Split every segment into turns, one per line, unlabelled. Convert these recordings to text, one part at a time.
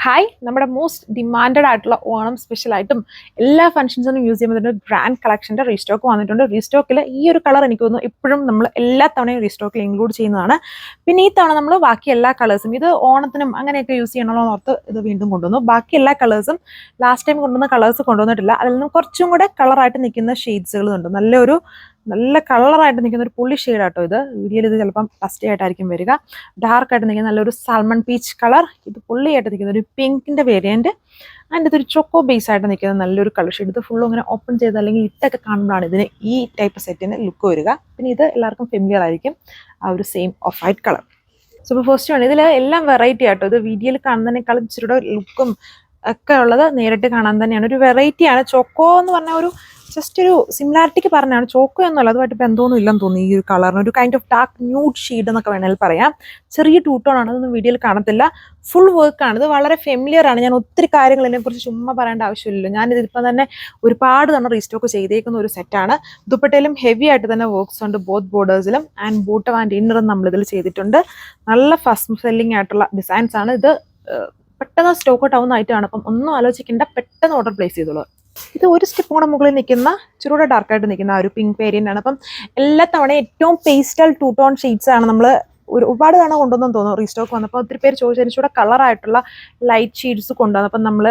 Hi, നമ്മുടെ most demanded ആയിട്ടുള്ള ഓണം സ്പെഷ്യലായിട്ടും എല്ലാ ഫംഗ്ഷൻസിനും യൂസ് ചെയ്യുമ്പോൾ ഒരു ഗ്രാൻഡ് കളക്ഷൻ്റെ റീസ്റ്റോക്ക് വന്നിട്ടുണ്ട്. റീസ്റ്റോക്കിൽ ഈ ഒരു കളർ എനിക്ക് തോന്നുന്നു ഇപ്പോഴും നമ്മൾ എല്ലാ തവണയും റീസ്റ്റോക്കിൽ ഇൻക്ലൂഡ് ചെയ്യുന്നതാണ്. പിന്നെ ഈ തവണ നമ്മൾ ബാക്കി എല്ലാ കളേഴ്സും ഇത് ഓണത്തിനും അങ്ങനെയൊക്കെ യൂസ് ചെയ്യണമെന്ന് ഓർത്ത് ഇത് വീണ്ടും കൊണ്ടുവന്നു. ബാക്കി എല്ലാ കളേഴ്സും ലാസ്റ്റ് ടൈം കൊണ്ടുവന്ന കളേഴ്സ് കൊണ്ടുവന്നിട്ടില്ല. അതിൽ നിന്നും കുറച്ചും കൂടെ കളറായിട്ട് നിൽക്കുന്ന ഷെയ്ഡ്സുകളുണ്ട്. നല്ല കളറായിട്ട് നിൽക്കുന്ന ഒരു പുള്ളി ഷെയ്ഡാട്ടോ ഇത്. വീഡിയോയിൽ ഇത് ചിലപ്പം ഡസ്റ്റി ആയിട്ടായിരിക്കും വരിക. ഡാർക്കായിട്ട് നിൽക്കുന്ന നല്ലൊരു സാൽമൺ പീച്ച് കളർ, ഇത് പുള്ളിയായിട്ട് നിൽക്കുന്ന ഒരു പിങ്കിൻ്റെ വേരിയൻറ്റ്, ആൻഡ് ഇതൊരു ചോക്കോ ബേസ് ആയിട്ട് നിൽക്കുന്ന നല്ലൊരു കളർ ഷെയ്ഡ്. ഇത് ഫുള്ളും ഇങ്ങനെ ഓപ്പൺ ചെയ്ത് അല്ലെങ്കിൽ ഇട്ടൊക്കെ കാണുമ്പോഴാണ് ഇതിന് ഈ ടൈപ്പ് സെറ്റിന് ലുക്ക് വരിക. പിന്നെ ഇത് എല്ലാവർക്കും ഫെമിലിയർ ആയിരിക്കും, ആ ഒരു same of white colour. So ഇപ്പോൾ ഫസ്റ്റ് ആണ് ഇതിൽ എല്ലാം വെറൈറ്റി ആട്ടോ. ഇത് വീഡിയോയിൽ കാണുന്നതിനേക്കാളും ഇച്ചിരിയുടെ ലുക്കും ഒക്കെ ഉള്ളത് നേരിട്ട് കാണാൻ തന്നെയാണ്. ഒരു വെറൈറ്റിയാണ്. ചോക്കോ എന്ന് പറഞ്ഞാൽ ഒരു ജസ്റ്റ് ഒരു സിമിലാരിറ്റിക്ക് പറഞ്ഞാണ്. ചോക്കോ എന്നല്ല, അതുമായിട്ട് ബന്ധമൊന്നും ഇല്ലെന്ന് തോന്നി. ഈ ഒരു കളറിന് ഒരു kind of dark nude shade എന്നൊക്കെ വേണമെങ്കിൽ പറയാം. ചെറിയ ടൂട്ടോൺ ആണ്, അതൊന്നും വീഡിയോയിൽ കാണത്തില്ല. ഫുൾ വർക്കാണ്. ഇത് വളരെ ഫെമിലിയർ ആണ്. ഞാൻ ഒത്തിരി കാര്യങ്ങൾ ഇതിനെക്കുറിച്ച് ചുമ്മാ പറയേണ്ട ആവശ്യമില്ലല്ലോ. ഞാനിതിപ്പോൾ തന്നെ ഒരുപാട് തവണ റീസ്റ്റോക്ക് ചെയ്തേക്കുന്ന ഒരു സെറ്റാണ്. ദുപ്പട്ടയിലും ഹെവി ആയിട്ട് തന്നെ വർക്ക്സ് ഉണ്ട്, ബോത്ത് ബോർഡേഴ്സിലും ആൻഡ് ബോട്ടം ആൻഡ് ഇന്നറും നമ്മളിതിൽ ചെയ്തിട്ടുണ്ട്. നല്ല ഫസ്റ്റ് സെല്ലിംഗ് ആയിട്ടുള്ള ഡിസൈൻസ് ആണ്. ഇത് പെട്ടെന്ന് സ്റ്റോക്ക് ഔട്ട് ആവുന്ന ഐറ്റമാണ്. അപ്പം ഒന്നും ആലോചിക്കേണ്ട, പെട്ടെന്ന് ഓർഡർ പ്ലേസ് ചെയ്തോളൂ. ഇത് ഒരു സ്റ്റെപ്പ് കൂടെ മുകളിൽ നിൽക്കുന്ന ഇച്ചിരൂടെ ഡാർക്കായിട്ട് നിൽക്കുന്ന ആ ഒരു പിങ്ക് വേരിയൻ്റ് ആണ്. അപ്പം എല്ലാ തവണ ഏറ്റവും പേസ്റ്റൽ ടൂ ടോൺ ഷെയ്ഡ്സ് ആണ് നമ്മൾ ഒരുപാട് തവണ കൊണ്ടുവന്നു തോന്നുന്നു. റീസ്റ്റോക്ക് വന്നപ്പോൾ ഒത്തിരി പേര് ചോദിച്ചതിന് കൂടെ കളറായിട്ടുള്ള ലൈറ്റ് ഷെയ്ഡ്സ് കൊണ്ടുവന്നു. അപ്പം നമ്മൾ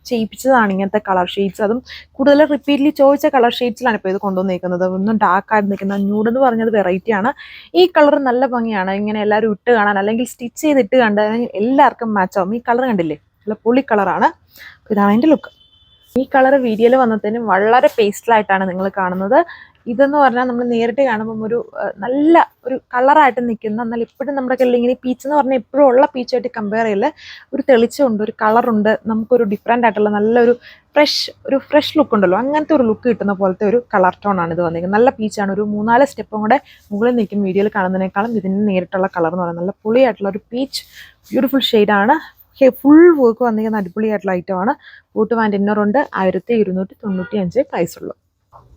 ചെയ്യിപ്പിച്ചതാണ് ഇങ്ങനത്തെ കളർ ഷെയ്ഡ്സ്. അതും കൂടുതൽ റിപ്പീറ്റ്ലി ചോദിച്ച കളർ ഷെയ്ഡ്സിലാണ് ഇപ്പോൾ ഇത് കൊണ്ടുവന്നിരിക്കുന്നത്. ഒന്നും ഡാർക്കായിട്ട് നിൽക്കുന്ന ന്യൂഡ് എന്ന് പറഞ്ഞത് വെറൈറ്റി ആണ്. ഈ കളർ നല്ല ഭംഗിയാണ്. ഇങ്ങനെ എല്ലാവരും ഇട്ട് കാണാൻ അല്ലെങ്കിൽ സ്റ്റിച്ച് ചെയ്തിട്ട് കണ്ടാൽ എല്ലാവർക്കും മാച്ച് ആവും. ഈ കളർ കണ്ടില്ലേ, നല്ല പൊളി കളറാണ്. ഇതാണ് അതിൻ്റെ ലുക്ക്. ഈ കളർ വീഡിയോയിൽ വന്നതിന് വളരെ പേസ്റ്റലായിട്ടാണ് നിങ്ങൾ കാണുന്നത്. ഇതെന്ന് പറഞ്ഞാൽ നമ്മൾ നേരിട്ട് കാണുമ്പം നല്ല ഒരു കളറായിട്ട് നിൽക്കുന്ന, എന്നാൽ ഇപ്പോഴും നമ്മുടെ കയ്യിൽ ഇങ്ങനെ പീച്ച് എന്ന് പറഞ്ഞാൽ എപ്പോഴും ഉള്ള പീച്ചായിട്ട് കമ്പയർ ചെയ്യില്ല. ഒരു തെളിച്ചമുണ്ട്, ഒരു കളറുണ്ട്, നമുക്കൊരു ഡിഫറെൻ്റ് ആയിട്ടുള്ള നല്ലൊരു ഫ്രഷ് ലുക്ക് ഉണ്ടല്ലോ, അങ്ങനത്തെ ഒരു ലുക്ക് കിട്ടുന്ന പോലത്തെ ഒരു കളർ ടോണാണ് ഇത് വന്നിരിക്കുന്നത്. നല്ല പീച്ചാണ്. ഒരു 3-4 സ്റ്റെപ്പും കൂടെ മുകളിൽ നിൽക്കും വീഡിയോയിൽ കാണുന്നതിനേക്കാളും ഇതിന് നേരിട്ടുള്ള കളർ എന്ന് പറയുന്നത് നല്ല പൊളിയായിട്ടുള്ള ഒരു പീച്ച് ബ്യൂട്ടിഫുൾ ഷെയ്ഡാണ്. ഫുൾ വർക്ക് വന്നിരിക്കുന്ന അടിപൊളിയായിട്ടുള്ള ഐറ്റമാണ്. ബൂട്ട് ആൻഡ് ഇന്നറുണ്ട്. 1295 പ്രൈസുള്ളൂ.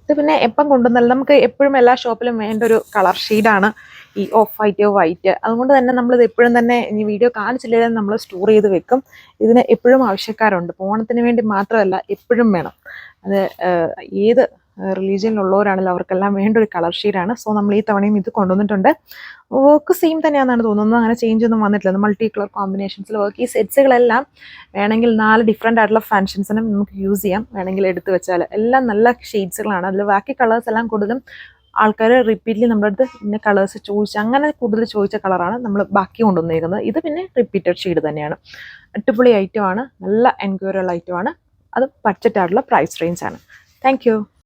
ഇത് പിന്നെ എപ്പം കൊണ്ടുവന്നാലും നമുക്ക് എപ്പോഴും എല്ലാ ഷോപ്പിലും വേണ്ട ഒരു കളർ ഷെയ്ഡാണ് ഈ ഓഫ് വൈറ്റ്. അതുകൊണ്ട് തന്നെ നമ്മളിത് എപ്പോഴും തന്നെ ഈ വീഡിയോ കാണിച്ചില്ലെങ്കിൽ നമ്മൾ സ്റ്റോർ ചെയ്ത് വെക്കും. ഇതിന് എപ്പോഴും ആവശ്യക്കാരുണ്ട്. ഓണത്തിന് വേണ്ടി മാത്രമല്ല, എപ്പോഴും വേണം. അത് ഏത് റിലീജിയനിലുള്ളവരാണല്ലോ അവർക്കെല്ലാം വേണ്ട ഒരു കളർ ഷെയ്ഡാണ്. സോ നമ്മൾ ഈ തവണയും ഇത് കൊണ്ടുവന്നിട്ടുണ്ട്. വർക്ക് സെയിം തന്നെയാണെന്നാണ് തോന്നുന്നത്. അങ്ങനെ ചേഞ്ച് ഒന്നും വന്നിട്ടില്ല. മൾട്ടി കളർ കോമ്പിനേഷൻസിൽ വർക്ക്. ഈ സെറ്റ്സുകളെല്ലാം വേണമെങ്കിൽ 4 ഡിഫറെൻ്റ് ആയിട്ടുള്ള ഫങ്ഷൻസിനും നമുക്ക് യൂസ് ചെയ്യാം. വേണമെങ്കിൽ എടുത്ത് വെച്ചാൽ എല്ലാം നല്ല ഷെയ്ഡ്സുകളാണ്. അതിൽ ബാക്കി കളേഴ്സ് എല്ലാം കൂടുതലും ആൾക്കാർ റിപ്പീറ്റ്ലി നമ്മുടെ അടുത്ത് ഇന്ന കളേഴ്സ് ചോദിച്ച് അങ്ങനെ കൂടുതൽ ചോദിച്ച കളറാണ് നമ്മൾ ബാക്കി കൊണ്ടുവന്നിരിക്കുന്നത്. ഇത് പിന്നെ റിപ്പീറ്റഡ് ഷെയ്ഡ് തന്നെയാണ്. അടിപൊളി ഐറ്റമാണ്. നല്ല എൻക്വയറി ഉള്ള ഐറ്റമാണ്. അത് ബഡ്ജറ്റ് ആയിട്ടുള്ള പ്രൈസ് റേഞ്ചാണ്. Thank you.